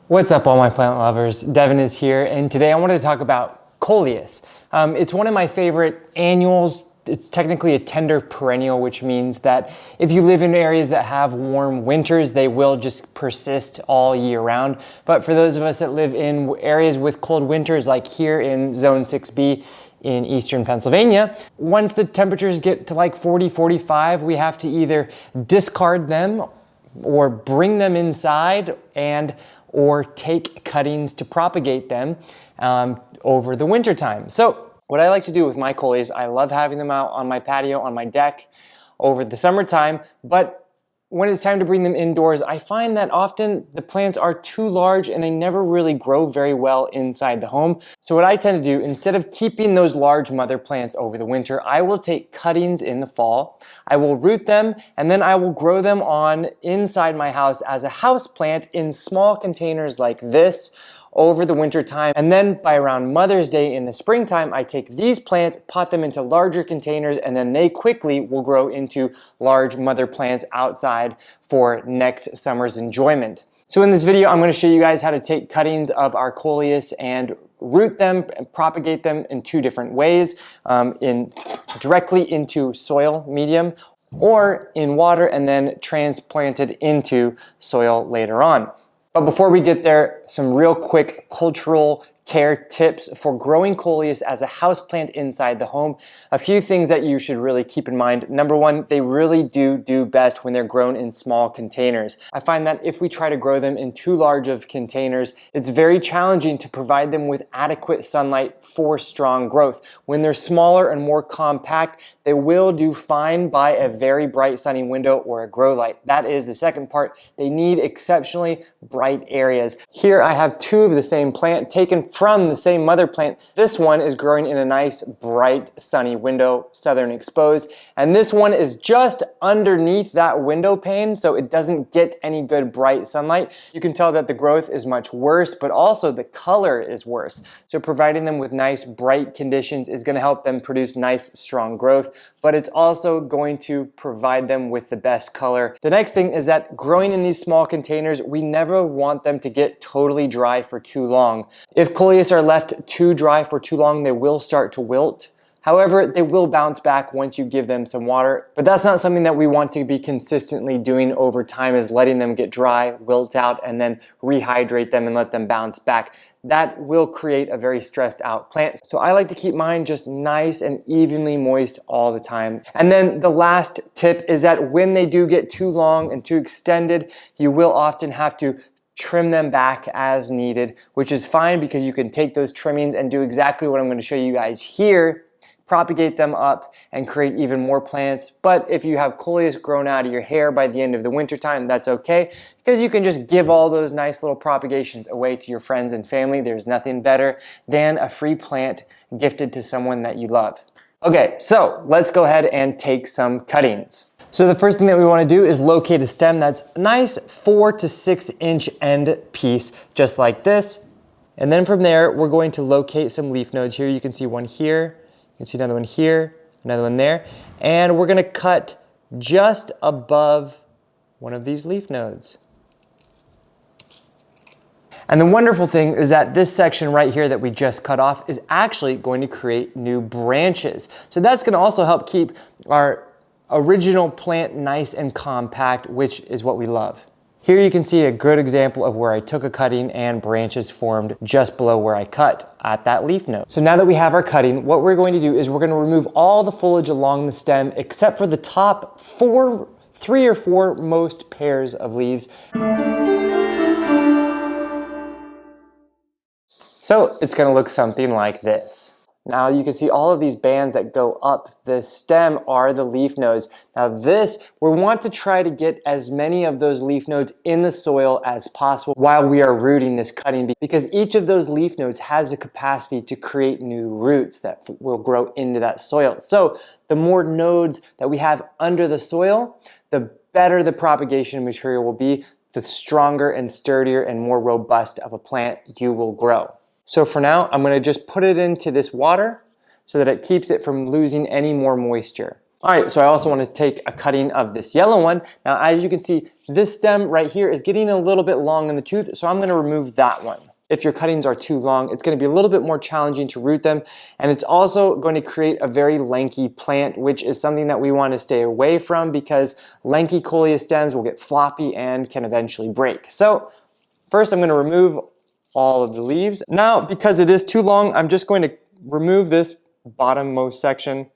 What's up, all my plant lovers? Devin is here, and today I wanted to talk about Coleus. It's one of my favorite annuals. It's technically a tender perennial, which means that if you live in areas that have warm winters, they will just persist all year round. But for those of us that live in areas with cold winters, like here in Zone 6B in eastern Pennsylvania, once the temperatures get to like 40, 45, we have to either discard them or bring them inside or take cuttings to propagate them over the winter time. So what I like to do with my Coleus, I love having them out on my patio, on my deck over the summertime, but when it's time to bring them indoors, I find that often the plants are too large and they never really grow very well inside the home. So what I tend to do, instead of keeping those large mother plants over the winter, I will take cuttings in the fall, I will root them, and then I will grow them on inside my house as a house plant in small containers like this over the winter time. And then by around Mother's Day in the springtime, I take these plants, pot them into larger containers, and then they quickly will grow into large mother plants outside for next summer's enjoyment. So in this video, I'm going to show you guys how to take cuttings of our Coleus and root them and propagate them in two different ways, directly into soil medium or in water and then transplanted into soil later on. But before we get there, some real quick cultural care tips for growing Coleus as a houseplant inside the home. A few things that you should really keep in mind. Number one, they really do best when they're grown in small containers. I find that if we try to grow them in too large of containers, it's very challenging to provide them with adequate sunlight for strong growth. When they're smaller and more compact, they will do fine by a very bright sunny window or a grow light. That is the second part. They need exceptionally bright areas. Here I have two of the same plant taken from the same mother plant. This one is growing in a nice bright sunny window, southern exposed, and this one is just underneath that window pane, so it doesn't get any good bright sunlight. You can tell that the growth is much worse, but also the color is worse. So providing them with nice bright conditions is going to help them produce nice strong growth, but it's also going to provide them with the best color. The next thing is that growing in these small containers, we never want them to get totally dry for too long. If Coleus are left too dry for too long, they will start to wilt. However, they will bounce back once you give them some water, but that's not something that we want to be consistently doing over time, is letting them get dry, wilt out, and then rehydrate them and let them bounce back. That will create a very stressed out plant. So I like to keep mine just nice and evenly moist all the time. And then the last tip is that when they do get too long and too extended, you will often have to trim them back as needed, which is fine because you can take those trimmings and do exactly what I'm going to show you guys here, propagate them up and create even more plants. But if you have Coleus grown out of your hair by the end of the winter time, that's okay, because you can just give all those nice little propagations away to your friends and family. There's nothing better than a free plant gifted to someone that you love. Okay, so let's go ahead and take some cuttings. So the first thing that we want to do is locate a stem that's a nice 4 to 6 inch end piece, just like this. And then from there, we're going to locate some leaf nodes. Here you can see one here, you can see another one here, another one there. And we're going to cut just above one of these leaf nodes. And the wonderful thing is that this section right here that we just cut off is actually going to create new branches. So that's going to also help keep our original plant nice and compact, which is what we love. Here you can see a good example of where I took a cutting and branches formed just below where I cut at that leaf node. So now that we have our cutting, what we're going to do is we're going to remove all the foliage along the stem except for the top 3 or 4 most pairs of leaves. So it's going to look something like this. Now you can see all of these bands that go up the stem are the leaf nodes. Now we want to try to get as many of those leaf nodes in the soil as possible while we are rooting this cutting, because each of those leaf nodes has the capacity to create new roots that will grow into that soil. So the more nodes that we have under the soil, the better the propagation material will be, the stronger and sturdier and more robust of a plant you will grow. So for now, I'm going to just put it into this water so that it keeps it from losing any more moisture. All right, so I also want to take a cutting of this yellow one. Now, as you can see, this stem right here is getting a little bit long in the tooth, so I'm going to remove that one. If your cuttings are too long, it's going to be a little bit more challenging to root them, and it's also going to create a very lanky plant, which is something that we want to stay away from because lanky Coleus stems will get floppy and can eventually break. So first I'm going to remove all of the leaves. Now, because it is too long, I'm just going to remove this bottommost section.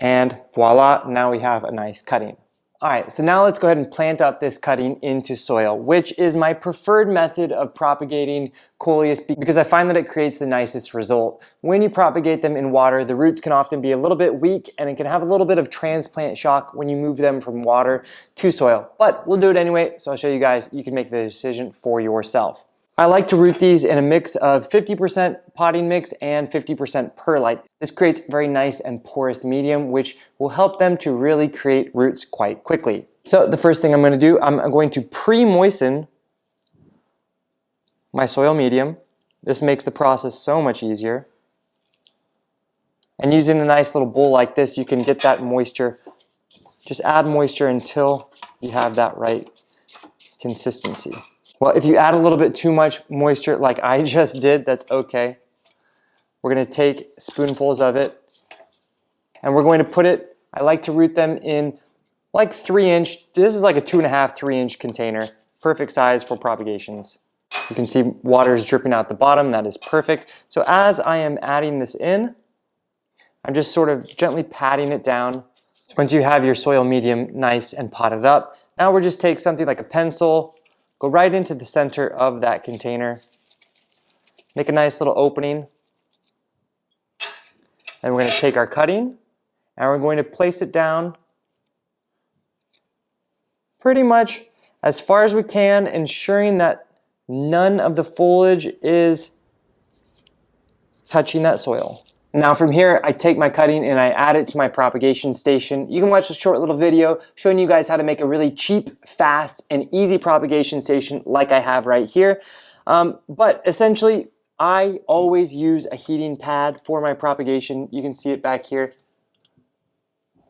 And voila, now we have a nice cutting. All right, so now let's go ahead and plant up this cutting into soil, which is my preferred method of propagating Coleus because I find that it creates the nicest result. When you propagate them in water, the roots can often be a little bit weak and it can have a little bit of transplant shock when you move them from water to soil. But we'll do it anyway, so I'll show you guys. You can make the decision for yourself. I like to root these in a mix of 50% potting mix and 50% perlite. This creates a very nice and porous medium, which will help them to really create roots quite quickly. So the first thing I'm going to do, I'm going to pre-moisten my soil medium. This makes the process so much easier. And using a nice little bowl like this, you can get that moisture. Just add moisture until you have that right consistency. Well, if you add a little bit too much moisture like I just did, that's okay. We're going to take spoonfuls of it and we're going to put it, I like to root them in like 3-inch, this is like a 2.5, 3-inch container. Perfect size for propagations. You can see water is dripping out the bottom, that is perfect. So as I am adding this in, I'm just sort of gently patting it down. So once you have your soil medium nice and potted up, now we'll just take something like a pencil, go right into the center of that container, make a nice little opening, and we're going to take our cutting and we're going to place it down pretty much as far as we can, ensuring that none of the foliage is touching that soil. Now from here, I take my cutting and I add it to my propagation station. You can watch a short little video showing you guys how to make a really cheap, fast, and easy propagation station like I have right here. But essentially, I always use a heating pad for my propagation. You can see it back here.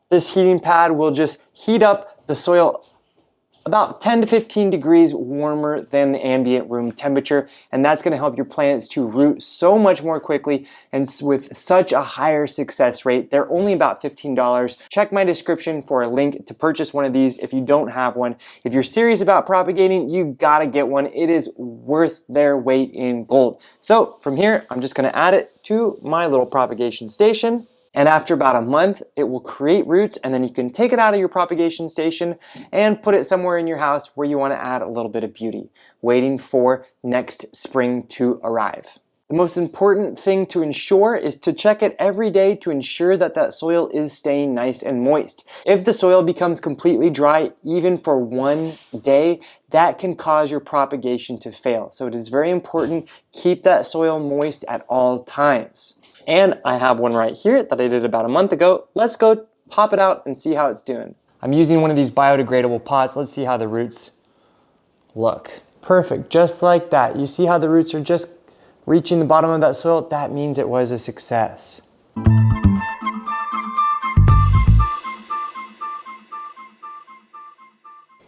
This heating pad will just heat up the soil about 10 to 15 degrees warmer than the ambient room temperature, and that's going to help your plants to root so much more quickly and with such a higher success rate. They're only about $15. Check my description for a link to purchase one of these if you don't have one. If you're serious about propagating, you gotta get one. It is worth their weight in gold. So from here, I'm just going to add it to my little propagation station. And after about a month, it will create roots, and then you can take it out of your propagation station and put it somewhere in your house where you want to add a little bit of beauty, waiting for next spring to arrive. The most important thing to ensure is to check it every day to ensure that that soil is staying nice and moist. If the soil becomes completely dry, even for one day, that can cause your propagation to fail. So it is very important, keep that soil moist at all times. And I have one right here that I did about a month ago. Let's go pop it out and see how it's doing. I'm using one of these biodegradable pots. Let's see how the roots look. Perfect, just like that. You see how the roots are just reaching the bottom of that soil? That means it was a success.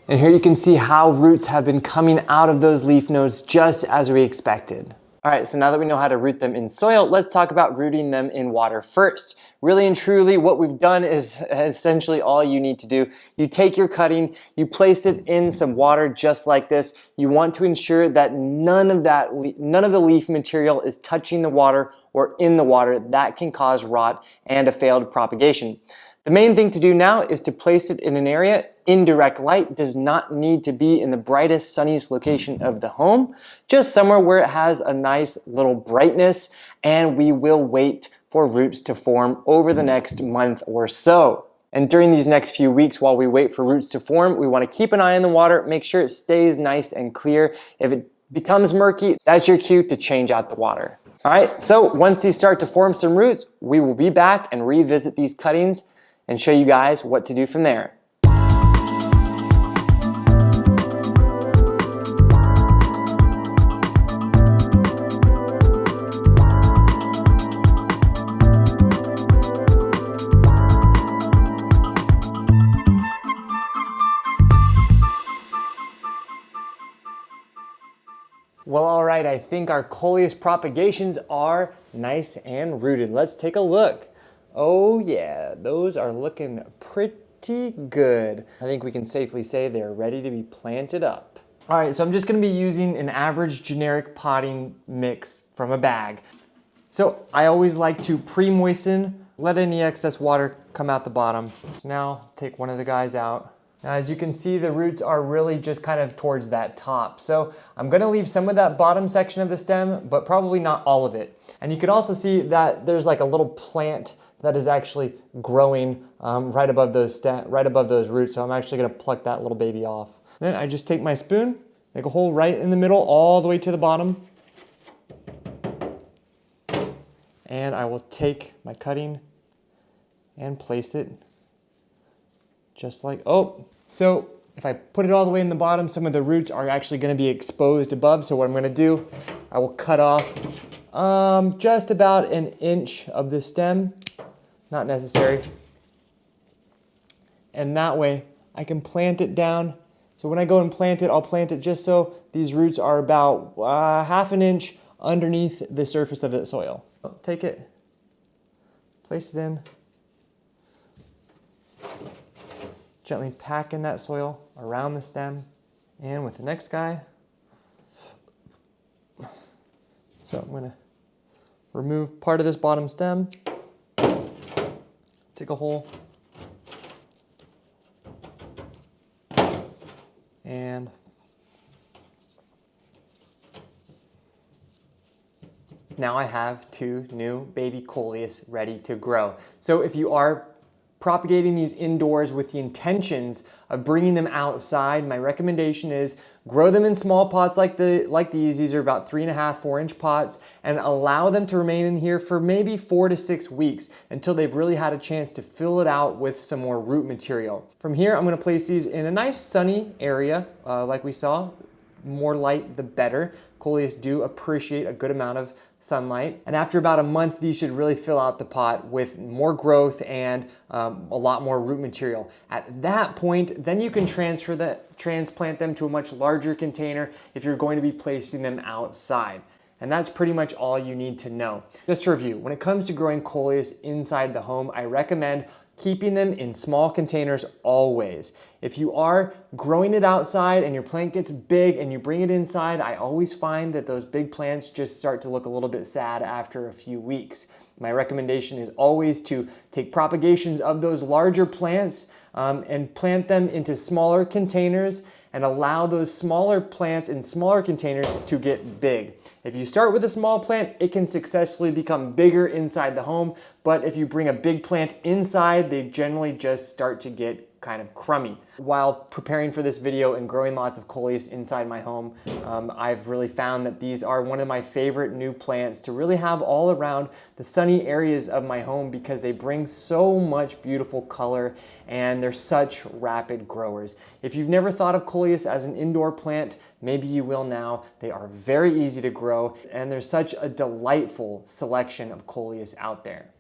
And here you can see how roots have been coming out of those leaf nodes just as we expected. All right, so now that we know how to root them in soil, let's talk about rooting them in water first. Really and truly, what we've done is essentially all you need to do. You take your cutting, you place it in some water just like this. You want to ensure that none of the leaf material is touching the water or in the water. That can cause rot and a failed propagation. The main thing to do now is to place it in an area. Indirect light does not need to be in the brightest, sunniest location of the home, just somewhere where it has a nice little brightness, and we will wait for roots to form over the next month or so. And during these next few weeks, while we wait for roots to form, we want to keep an eye on the water, make sure it stays nice and clear. If it becomes murky, that's your cue to change out the water. All right, so once these start to form some roots, we will be back and revisit these cuttings and show you guys what to do from there. Well, all right, I think our Coleus propagations are nice and rooted. Let's take a look. Oh yeah, those are looking pretty good. I think we can safely say they're ready to be planted up. All right, so I'm just gonna be using an average generic potting mix from a bag. So I always like to pre-moisten, let any excess water come out the bottom. So now take one of the guys out. Now, as you can see, the roots are really just kind of towards that top. So I'm gonna leave some of that bottom section of the stem, but probably not all of it. And you can also see that there's like a little plant that is actually growing right above those roots. So I'm actually gonna pluck that little baby off. Then I just take my spoon, make a hole right in the middle, all the way to the bottom. And I will take my cutting and place it just like, oh. So if I put it all the way in the bottom, some of the roots are actually gonna be exposed above. So what I'm gonna do, I will cut off just about an inch of the stem, not necessary. And that way I can plant it down. So when I go and plant it, I'll plant it just so these roots are about half an inch underneath the surface of the soil. Take it, place it in, gently pack in that soil around the stem, and with the next guy. So I'm gonna remove part of this bottom stem, take a hole, and now I have 2 new baby Coleus ready to grow. So if you are propagating these indoors with the intentions of bringing them outside, my recommendation is grow them in small pots like these. These are about 3.5, 4-inch pots, and allow them to remain in here for maybe 4 to 6 weeks until they've really had a chance to fill it out with some more root material. From here, I'm gonna place these in a nice sunny area, like we saw. More light, the better. Coleus do appreciate a good amount of sunlight. And after about a month, these should really fill out the pot with more growth and a lot more root material. At that point, then you can transplant them to a much larger container if you're going to be placing them outside. And that's pretty much all you need to know. Just to review, when it comes to growing Coleus inside the home, I recommend keeping them in small containers always. If you are growing it outside and your plant gets big and you bring it inside, I always find that those big plants just start to look a little bit sad after a few weeks. My recommendation is always to take propagations of those larger plants and plant them into smaller containers and allow those smaller plants in smaller containers to get big. If you start with a small plant, it can successfully become bigger inside the home, but if you bring a big plant inside, they generally just start to get kind of crummy. While preparing for this video and growing lots of Coleus inside my home, I've really found that these are one of my favorite new plants to really have all around the sunny areas of my home because they bring so much beautiful color and they're such rapid growers. If you've never thought of Coleus as an indoor plant, maybe you will now. They are very easy to grow and there's such a delightful selection of Coleus out there.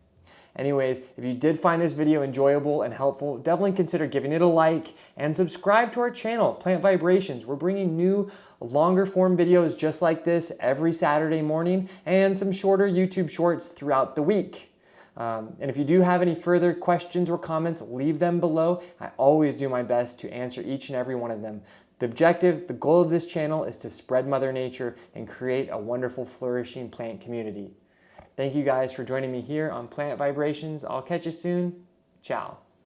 Anyways, if you did find this video enjoyable and helpful, definitely consider giving it a like and subscribe to our channel, Plant Vibrations. We're bringing new, longer form videos just like this every Saturday morning and some shorter YouTube shorts throughout the week. And if you do have any further questions or comments, leave them below. I always do my best to answer each and every one of them. The objective, the goal of this channel is to spread Mother Nature and create a wonderful, flourishing plant community. Thank you guys for joining me here on Plant Vibrations. I'll catch you soon. Ciao.